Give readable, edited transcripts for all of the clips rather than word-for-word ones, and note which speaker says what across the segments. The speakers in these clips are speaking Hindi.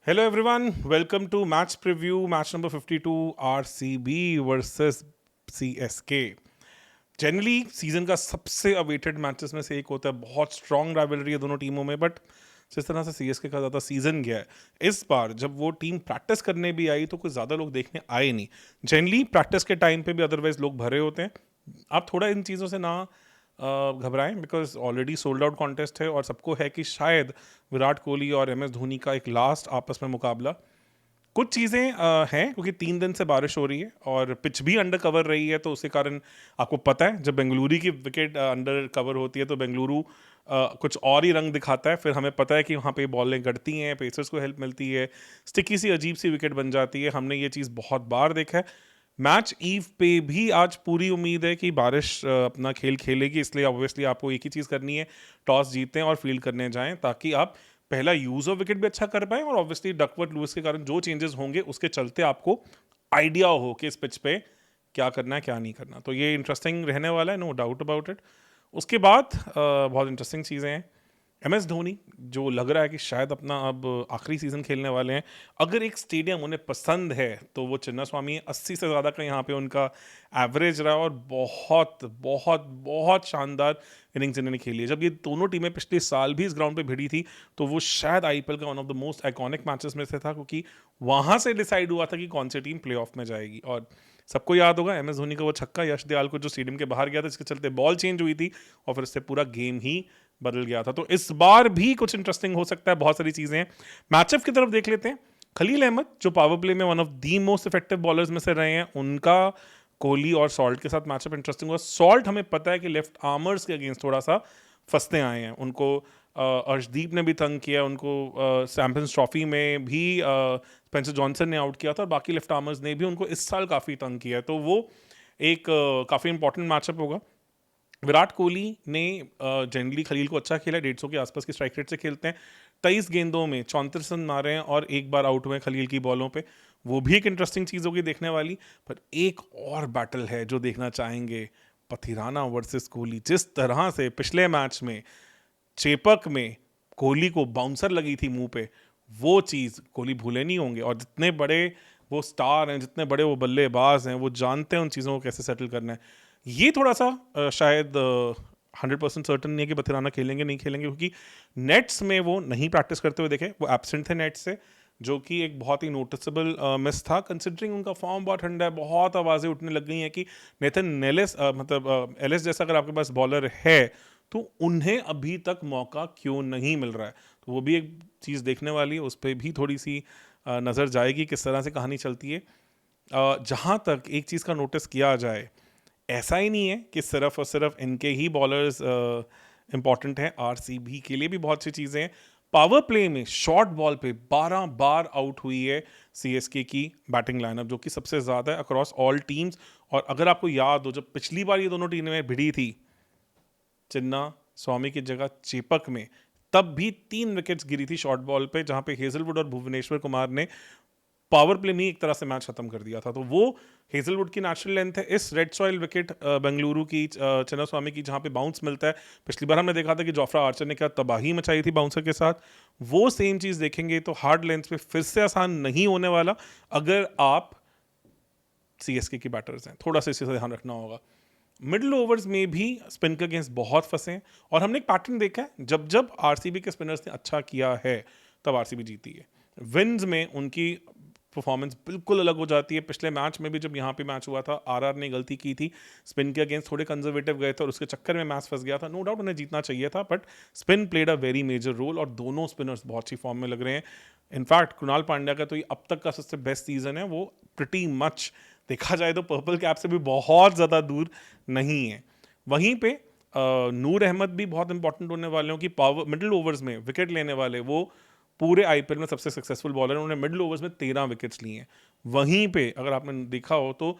Speaker 1: Hello everyone, welcome to match preview, match number 52 RCB versus CSK। Generally season का सबसे अवेटेड मैचेस में से एक होता है, बहुत स्ट्रॉन्ग राइवलरी है दोनों टीमों में। बट जिस तरह से सीएसके का ज़्यादा सीजन गया है, इस बार जब वो टीम प्रैक्टिस करने भी आई तो कुछ ज़्यादा लोग देखने आए नहीं। जनरली प्रैक्टिस के टाइम पे भी अदरवाइज लोग भरे होते हैं। आप थोड़ा इन चीज़ों से ना घबराएं, because already sold out contest है और सबको है कि शायद विराट कोहली और एम एस धोनी का एक लास्ट आपस में मुकाबला। कुछ चीज़ें हैं क्योंकि 3 दिन से बारिश हो रही है और पिच भी अंडर कवर रही है, तो उसके कारण आपको पता है जब बेंगलुरु की विकेट अंडर कवर होती है तो बेंगलुरु कुछ और ही रंग दिखाता है। फिर हमें पता है कि वहाँ पे बॉलें गड़ती हैं, पेसर्स को हेल्प मिलती है, स्टिकी सी अजीब सी विकेट बन जाती है। हमने ये चीज़ बहुत बार देखा है। मैच ईव पे भी आज पूरी उम्मीद है कि बारिश अपना खेल खेलेगी, इसलिए ऑब्वियसली आपको एक ही चीज़ करनी है, टॉस जीतें और फील्ड करने जाएं ताकि आप पहला यूज ऑफ विकेट भी अच्छा कर पाए और ऑब्वियसली डकवर्थ लुईस के कारण जो चेंजेस होंगे उसके चलते आपको आइडिया हो कि इस पिच पे क्या करना है क्या नहीं करना। तो ये इंटरेस्टिंग रहने वाला है, नो डाउट अबाउट इट। उसके बाद बहुत इंटरेस्टिंग चीज़ें हैं। एम एस धोनी जो लग रहा है कि शायद अपना अब आखिरी सीजन खेलने वाले हैं। अगर एक स्टेडियम उन्हें पसंद है तो वो चिन्ना स्वामी 80 से ज़्यादा का यहाँ पे उनका एवरेज रहा और बहुत बहुत बहुत शानदार इनिंग्स इन्होंने खेली है। जब ये दोनों टीमें पिछले साल भी इस ग्राउंड पे भिड़ी थी तो वो शायद आईपीएल का one of the most iconic matches में से था, क्योंकि वहाँ से डिसाइड हुआ था कि कौन सी टीम प्ले में जाएगी। और सबको याद होगा एम एस धोनी का वो छक्का यश दयाल को जो स्टेडियम के बाहर गया था, जिसके चलते बॉल चेंज हुई थी और फिर उससे पूरा गेम ही बदल गया था। तो इस बार भी कुछ इंटरेस्टिंग हो सकता है, बहुत सारी चीजें हैं। मैचअप की तरफ देख लेते हैं। खलील अहमद जो पावर प्ले में one of the most effective bowlers में से रहे हैं, उनका कोहली और सॉल्ट के साथ मैचअप इंटरेस्टिंग हुआ। सॉल्ट हमें पता है कि लेफ्ट आर्मर्स के अगेंस्ट थोड़ा सा फंसते आए हैं, उनको अर्शदीप ने भी तंग किया, उनको चैंपियंस ट्रॉफी में भी स्पेंसर जॉनसन ने आउट किया था और बाकी लेफ्ट आर्मर्स ने भी उनको इस साल काफ़ी तंग किया है। तो वो एक काफ़ी इंपॉर्टेंट मैचअप होगा। विराट कोहली ने जनरली खलील को अच्छा खेला, 150 के आसपास की स्ट्राइक रेट से खेलते हैं। 23 गेंदों में 34 रन मारे हैं और एक बार आउट हुए खलील की बॉलों पे। वो भी एक इंटरेस्टिंग चीज़ होगी देखने वाली। पर एक और बैटल है जो देखना चाहेंगे, पथिराना वर्सेस कोहली। जिस तरह से पिछले मैच में चेपक में कोहली को बाउंसर लगी थी मुंह पे, वो चीज़ कोहली भूले नहीं होंगे। और जितने बड़े वो स्टार हैं, जितने बड़े वो बल्लेबाज हैं, वो जानते हैं उन चीज़ों को कैसे सेटल करना है। ये थोड़ा सा शायद 100% सर्टन नहीं है कि बथिराना खेलेंगे नहीं खेलेंगे, क्योंकि नेट्स में वो नहीं प्रैक्टिस करते हुए देखे, वो एब्सेंट थे नेट से, जो कि एक बहुत ही नोटिसेबल मिस था कंसिडरिंग उनका फॉर्म बहुत ठंडा है। बहुत आवाज़ें उठने लग गई हैं कि नेथन नेलेस मतलब एलिस जैसा अगर आपके पास बॉलर है तो उन्हें अभी तक मौका क्यों नहीं मिल रहा है। तो वो भी एक चीज़ देखने वाली है, उस पर भी थोड़ी सी नज़र जाएगी किस तरह से कहानी चलती है। जहाँ तक एक चीज़ का नोटिस किया जाए, ऐसा ही नहीं है कि सिर्फ और सिर्फ इनके ही बॉलर्स इंपॉर्टेंट हैं, आरसीबी के लिए भी बहुत सी चीज़ें हैं। पावर प्ले में शॉर्ट बॉल पे 12 बार आउट हुई है सीएसके की बैटिंग लाइनअप, जो कि सबसे ज़्यादा है अक्रॉस ऑल टीम्स। और अगर आपको याद हो, जब पिछली बार ये दोनों टीमें भिड़ी थी चिन्ना स्वामी की जगह चेपक में, तब भी 3 विकेट्स गिरी थी शॉर्ट बॉल पे, जहां पे हेजलवुड और भुवनेश्वर कुमार ने पावर प्ले में एक तरह से मैच खत्म कर दिया था। तो वो हेजलवुड की नेचुरल लेंथ है। इस रेड सॉइल विकेट बेंगलुरु की चिन्ना स्वामी की, जहां पे बाउंस मिलता है, पिछली बार हमने देखा था कि जोफ्रा आर्चर ने क्या तबाही मचाई थी बाउंसर के साथ, वो सेम चीज देखेंगे। तो हार्ड लेंथ पे फिर से आसान नहीं होने वाला अगर आप सीएसके की बैटर्स हैं, थोड़ा सा इसी से ध्यान रखना होगा। मिडिल ओवर्स में भी स्पिन के अगेंस्ट बहुत फंसे हैं और हमने एक पैटर्न देखा है, जब जब आरसीबी के स्पिनर्स ने अच्छा किया है तब आरसीबी जीती है। विंस में उनकी परफॉर्मेंस बिल्कुल अलग हो जाती है। पिछले मैच में भी जब यहाँ पे मैच हुआ था, आरआर ने गलती की थी, स्पिन के अगेंस्ट थोड़े कंजर्वेटिव गए थे और उसके चक्कर में मैच फंस गया था। नो डाउट उन्हें जीतना चाहिए था, but spin played a very major role और दोनों स्पिनर्स बहुत अच्छी फॉर्म में लग रहे हैं। इनफैक्ट कृणाल पांड्या का तो ये अब तक का सबसे बेस्ट सीजन है। वो प्रिटी मच देखा जाए तो पर्पल कैप से भी बहुत ज़्यादा दूर नहीं है। वहीं पे नूर अहमद भी बहुत इंपॉर्टेंट होने वाले हैं कि पावर मिडिल ओवर्स में विकेट लेने वाले, वो पूरे आईपीएल में सबसे सक्सेसफुल बॉलर हैं। उन्होंने मिडिल ओवर्स में 13 विकेट्स लिए हैं। वहीं पे अगर आपने देखा हो तो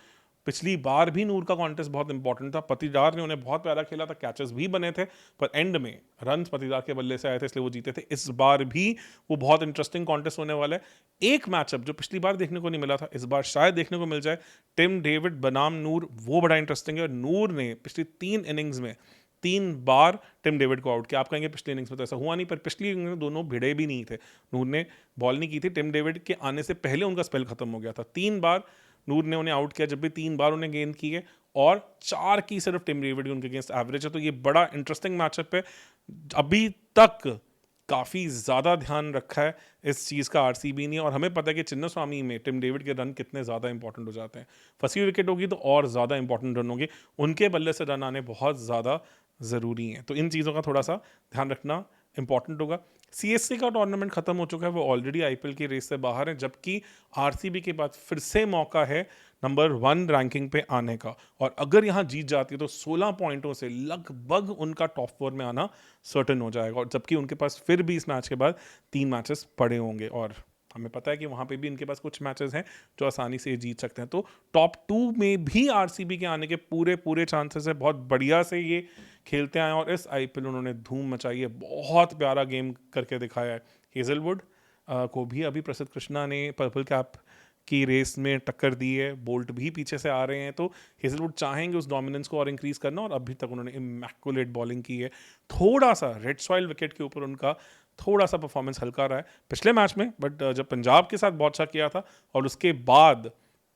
Speaker 1: पिछली बार भी नूर का कॉन्टेस्ट बहुत इंपॉर्टेंट था, पतिदार ने उन्हें बहुत प्यारा खेला था, कैचेस भी बने थे, पर एंड में रन पतिदार के बल्ले से आए थे, इसलिए वो जीते थे। इस बार भी वो बहुत इंटरेस्टिंग कॉन्टेस्ट होने वाला है। एक मैचअप जो पिछली बार देखने को नहीं मिला था, इस बार शायद देखने को मिल जाए, टिम डेविड बनाम नूर, वो बड़ा इंटरेस्टिंग है। नूर ने पिछली 3 इनिंग्स में 3 बार टिम डेविड को आउट किया। आप कहेंगे पिछले इनिंग्स में तो ऐसा हुआ नहीं, पर पिछली इनिंग्स में दोनों भिड़े भी नहीं थे, नूर ने बॉल नहीं की थी, टिम डेविड के आने से पहले उनका स्पेल खत्म हो गया था। 3 बार नूर ने उन्हें आउट किया, जब भी 3 बार उन्हें गेंद की है, और 4 की सिर्फ टिम डेविड की उनके अगेंस्ट एवरेज है। तो ये बड़ा इंटरेस्टिंग मैचअप है। अभी तक काफ़ी ज़्यादा ध्यान रखा है इस चीज़ का आरसीबी ने, और हमें पता है कि चिन्नास्वामी में टिम डेविड के रन कितने ज़्यादा इंपॉर्टेंट हो जाते हैं। फंसी हुई विकेट होगी तो और ज़्यादा इंपॉर्टेंट रन होंगे, उनके बल्ले से रन आने बहुत ज़्यादा ज़रूरी हैं। तो इन चीज़ों का थोड़ा सा ध्यान रखना इंपॉर्टेंट होगा। सीएसके का टूर्नामेंट खत्म हो चुका है, वो ऑलरेडी आईपीएल की रेस से बाहर है, जबकि आरसीबी के बाद फिर से मौका है नंबर 1 रैंकिंग पे आने का, और अगर यहाँ जीत जाती है तो 16 पॉइंटों से लगभग उनका टॉप 4 में आना सर्टेन हो जाएगा, और जबकि उनके पास फिर भी इस मैच के बाद 3 मैचेस पड़े होंगे, और हमें पता है कि वहाँ पे भी इनके पास कुछ मैचेस हैं जो आसानी से जीत सकते हैं। तो टॉप 2 में भी आरसीबी के आने के पूरे पूरे चांसेस है। बहुत बढ़िया से ये खेलते आए, और इस आईपीएल उन्होंने धूम मचाई है, बहुत प्यारा गेम करके दिखाया है। हेजलवुड को भी अभी प्रसिद्ध कृष्णा ने पर्पल कैप की रेस में टक्कर दी है, बोल्ट भी पीछे से आ रहे हैं, तो हेजलवुड चाहेंगे उस डोमिनेंस को और इंक्रीज करना, और अभी तक उन्होंने इमैकुलेट बॉलिंग की है। थोड़ा सा रेड सॉइल विकेट के ऊपर उनका थोड़ा सा परफॉर्मेंस हल्का रहा है पिछले मैच में, बट जब पंजाब के साथ बहुत अच्छा किया था, और उसके बाद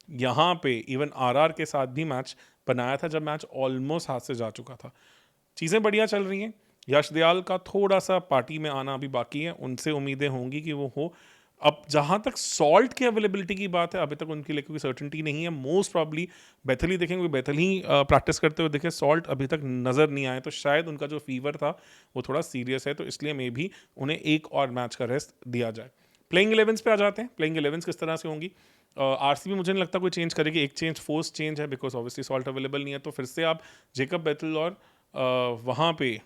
Speaker 1: यहाँ पे इवन आरआर के साथ भी मैच बनाया था जब मैच ऑलमोस्ट हाथ से जा चुका था। चीज़ें बढ़िया चल रही हैं। यश दयाल का थोड़ा सा पार्टी में आना अभी बाकी है, उनसे उम्मीदें होंगी कि वो हो। अब जहाँ तक सॉल्ट की अवेलेबिलिटी की बात है, अभी तक उनके लिए कोई सर्टेनिटी नहीं है। मोस्ट प्रॉब्ली बेथल ही देखेंगे, बेथल ही प्रैक्टिस करते हुए देखे, सॉल्ट अभी तक नज़र नहीं आए, तो शायद उनका जो फीवर था वो थोड़ा सीरियस है, तो इसलिए मे भी उन्हें एक और मैच का रेस्ट दिया जाए। प्लेइंग 11 पे आ जाते हैं। प्लेइंग 11 किस तरह से होंगी? आरसीबी मुझे नहीं लगता कोई चेंज करेगी। एक चेंज फोर्स चेंज है, बिकॉज ऑब्वियसली सॉल्ट अवेलेबल नहीं है, तो फिर से आप जेकब बेथल और वहाँ पे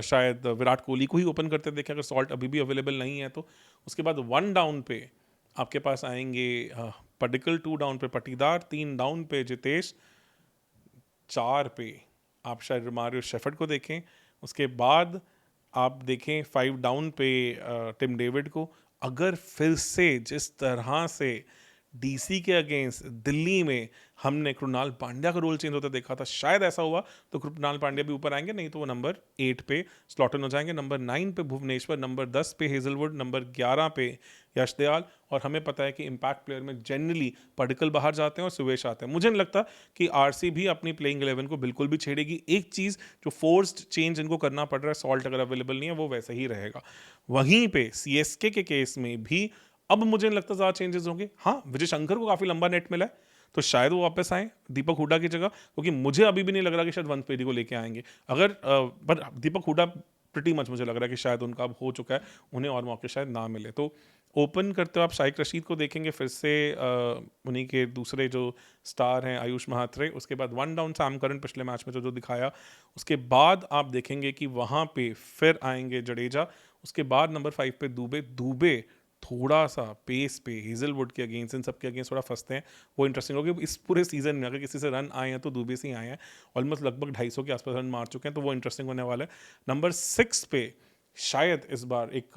Speaker 1: शायद विराट कोहली को ही ओपन करते देखें, अगर सॉल्ट अभी भी अवेलेबल नहीं है तो। उसके बाद 1 डाउन पे आपके पास आएंगे पडिक्कल, 2 डाउन पे पटीदार, 3 डाउन पे जितेश, 4 पे आप शायद मारियो शेफर्ड को देखें। उसके बाद आप देखें 5 डाउन पे टिम डेविड को। अगर फिर से जिस तरह से डीसी के अगेंस्ट दिल्ली में हमने कृणाल पांड्या का रोल चेंज होता देखा था, शायद ऐसा हुआ तो कृणाल पांड्या भी ऊपर आएंगे, नहीं तो वो नंबर 8 पे स्लॉट इन हो जाएंगे। नंबर 9 पे भुवनेश्वर, नंबर 10 पे हेजलवुड, नंबर 11 पे यश दयाल, और हमें पता है कि इम्पैक्ट प्लेयर में जनरली पडिक्कल बाहर जाते हैं और सुवेश आते हैं। मुझे नहीं लगता कि आरसीबी अपनी प्लेइंग 11 को बिल्कुल भी छेड़ेगी। एक चीज़ जो फोर्स्ड चेंज इनको करना पड़ रहा है, सॉल्ट अगर अवेलेबल नहीं है वो वैसे ही रहेगा। वहीं पे सीएसके के केस में भी अब मुझे नहीं लगता ज़्यादा चेंजेस होंगे। हाँ, विजय शंकर को काफ़ी लंबा नेट मिला है, तो शायद वो वापस आए दीपक हुडा की जगह, क्योंकि मुझे अभी भी नहीं लग रहा कि शायद वंश बेदी को लेके आएंगे। अगर पर दीपक हुडा प्रिटी मच मुझे लग रहा है कि शायद उनका अब हो चुका है, उन्हें और मौके शायद ना मिले। तो ओपन करते हो आप शाइक रशीद को देखेंगे, फिर से उन्हीं के दूसरे जो स्टार हैं आयुष महात्रे। उसके बाद 1 डाउन सैम करन पिछले मैच में जो दिखाया, उसके बाद आप देखेंगे कि वहाँ पे फिर आएंगे जडेजा। उसके बाद नंबर 5 पे दुबे थोड़ा सा पेस पे हेजलवुड के अगेंस्ट, इन सब के अगेंस्ट थोड़ा फंसते हैं। वो इंटरेस्टिंग होगी। इस पूरे सीजन में अगर किसी से रन आए हैं तो दुबे से ही आए हैं, ऑलमोस्ट लगभग 250 के आसपास रन मार चुके हैं, तो वो इंटरेस्टिंग होने वाला है। नंबर 6 पे शायद इस बार एक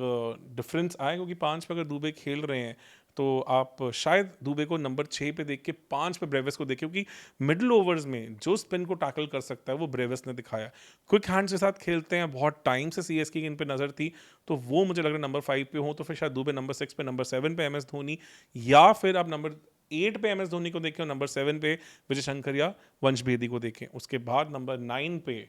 Speaker 1: डिफरेंस आए, क्योंकि 5 पे अगर दुबे खेल रहे हैं तो आप शायद दुबे को नंबर 6 पे देख के 5 पे ब्रेविस को देखें, क्योंकि मिडिल ओवर्स में जो स्पिन को टैकल कर सकता है वो ब्रेविस ने दिखाया। क्विक हैंड्स के साथ खेलते हैं, बहुत टाइम से सीएसके की इन पे नज़र थी, तो वो मुझे लग रहा है नंबर 5 पे हो, तो फिर शायद दुबे नंबर 6 पे, नंबर 7 पे एमएस धोनी, या फिर आप नंबर 8 पे एमएस धोनी को देखें और नंबर 7 पे विजय शंकर या वंश बेदी को देखें। उसके बाद नंबर 9 पे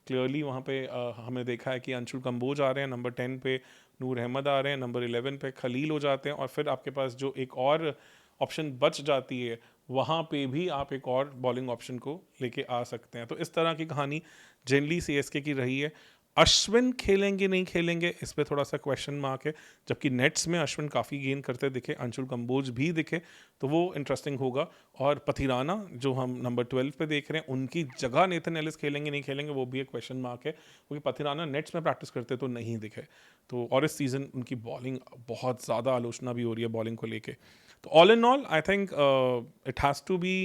Speaker 1: क्लियरली वहाँ पे हमें देखा है कि अंशुल कंबोज आ रहे हैं, नंबर 10 पे नूर अहमद आ रहे हैं, नंबर 11 पे खलील हो जाते हैं, और फिर आपके पास जो एक और ऑप्शन बच जाती है वहाँ पे भी आप एक और बॉलिंग ऑप्शन को लेके आ सकते हैं। तो इस तरह की कहानी जनरली सीएसके की रही है। अश्विन खेलेंगे नहीं खेलेंगे, इस पर थोड़ा सा क्वेश्चन मार्क है, जबकि नेट्स में अश्विन काफ़ी गेन करते दिखे, अंशुल कंबोज भी दिखे, तो वो इंटरेस्टिंग होगा। और पथिराना जो हम नंबर 12 पे देख रहे हैं, उनकी जगह नेथन एलिस खेलेंगे नहीं खेलेंगे, वो भी एक क्वेश्चन मार्क है, क्योंकि पथिराना नेट्स में प्रैक्टिस करते तो नहीं दिखे। तो और इस सीज़न उनकी बॉलिंग बहुत ज़्यादा आलोचना भी हो रही है बॉलिंग को लेके। तो all in all I think it has to be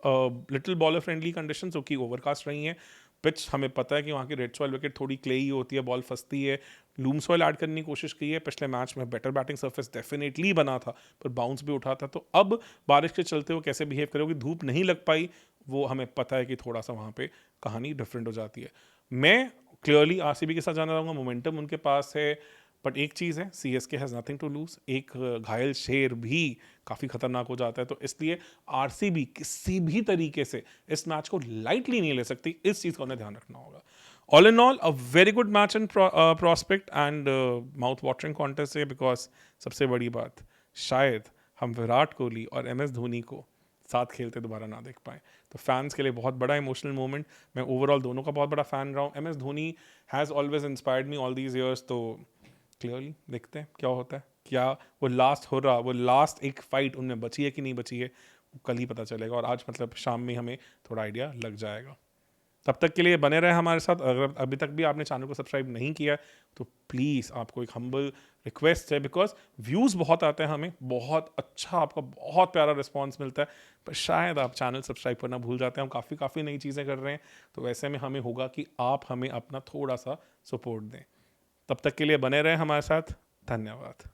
Speaker 1: little bowler friendly condition, जो कि ओवरकास्ट रही हैं। पिच हमें पता है कि वहाँ की रेड सॉइल विकेट थोड़ी क्लेई होती है, बॉल फंसती है। लूम सॉइल ऐड करने की कोशिश की है पिछले मैच में, बेटर बैटिंग सरफेस डेफिनेटली बना था, पर बाउंस भी उठा था। तो अब बारिश के चलते वो कैसे बिहेव करेगी, धूप नहीं लग पाई, वो हमें पता है कि थोड़ा सा वहाँ पे कहानी डिफरेंट हो जाती है। मैं क्लियरली आरसीबी के साथ जाना चाहूँगा, मोमेंटम उनके पास है, बट एक चीज़ है, CSK has nothing to lose. एक घायल शेर भी काफ़ी खतरनाक हो जाता है, तो इसलिए आरसीबी किसी भी तरीके से इस मैच को लाइटली नहीं ले सकती। इस चीज़ का उन्हें ध्यान रखना होगा। All in all a very good match in prospect and mouth watering contest है, बिकॉज सबसे बड़ी बात, शायद हम विराट कोहली और एम एस धोनी को साथ खेलते दोबारा ना देख पाए। तो फैंस के लिए बहुत बड़ा इमोशनल मोमेंट। मैं ओवरऑल दोनों का बहुत बड़ा फैन रहा हूँ। M S Dhoni has always inspired me all these years. तो क्लियरली देखते हैं क्या होता है, क्या वो लास्ट हो रहा, वो लास्ट एक फाइट उनमें बची है कि नहीं बची है, वो कल ही पता चलेगा। और आज मतलब शाम में हमें थोड़ा आइडिया लग जाएगा। तब तक के लिए बने रहे हमारे साथ। अगर अभी तक भी आपने चैनल को सब्सक्राइब नहीं किया तो प्लीज़ आपको एक हम्बल रिक्वेस्ट है, बिकॉज व्यूज़ बहुत आते हैं हमें, बहुत अच्छा, आपका बहुत प्यारा रिस्पॉन्स मिलता है, पर शायद आप चैनल सब्सक्राइब करना भूल जाते हैं। हम काफ़ी नई चीज़ें कर रहे हैं, तो वैसे में हमें होगा कि आप हमें अपना थोड़ा सा सपोर्ट दें। तब तक के लिए बने रहें हमारे साथ। धन्यवाद।